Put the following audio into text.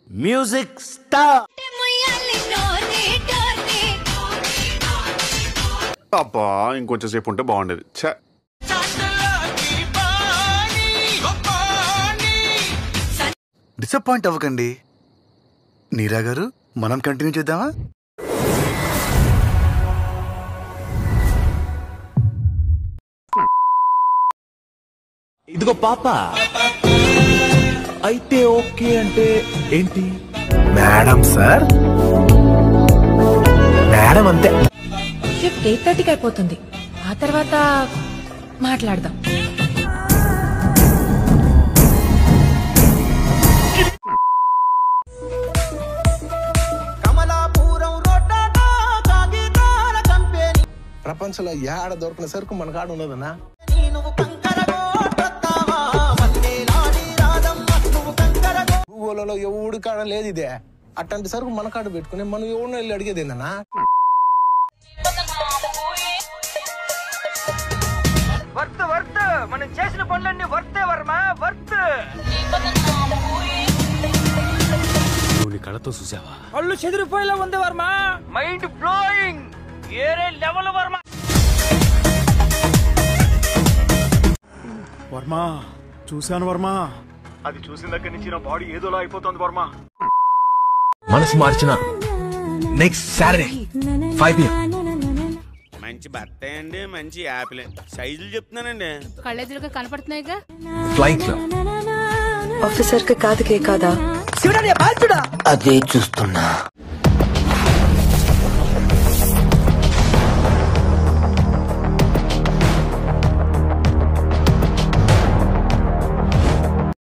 Music star. అబ్బా ఇంకొంచెం సేపు ఉంటే బాగుండేది. డిసప్పాయింట్ అవ్వకండి నీరా గారు, మనం కంటిన్యూ చేద్దామా? ఇదిగో పాప అయితే ఓకే అంటే ఏంటి? మేడం సార్, మేడం అంతే. షిఫ్ట్ 8:30కి అయిపోతుంది. ఆ తర్వాత మాట్లాడదాం. ప్రపంచంలో ఏడ దొరికిన సరుకు మన కాడ ఉన్నదన్నా. భూగోళంలో ఎవడు కాడ లేదు ఇదే. అట్లాంటి సరుకు మన కాడ పెట్టుకుని మనం ఎవరినో వెళ్ళి అడిగేది ఏందన్నా? మనం చేసిన పనులన్నీ వర్తే వర్మ, వర్త్. కళతో చూసావా? కళ్ళు చెదిరిపోయేలా ఉంది వర్మ. మైండ్ బ్లోయింగ్, ఏరే లెవెల్ వర్మ. వర్మ చూశాను వర్మ. అది చూసిన దగ్గర నుంచి నా బాడీ ఏదోలా అయిపోతుంది వర్మ. మనసు మార్చిన నెక్స్ట్ సాటర్డే 5 PM. మంచి బట్ట అండి, మంచి యాపిల్ సైజులు చెప్తున్నానండి. కళ్ళెదురుగా కనపడుతున్నాయిగా. ఫ్లైట్ లో ఆఫీసర్ కి కాదుకే కాదా? చూడని బాల్చుడా అదే చూస్తున్నా.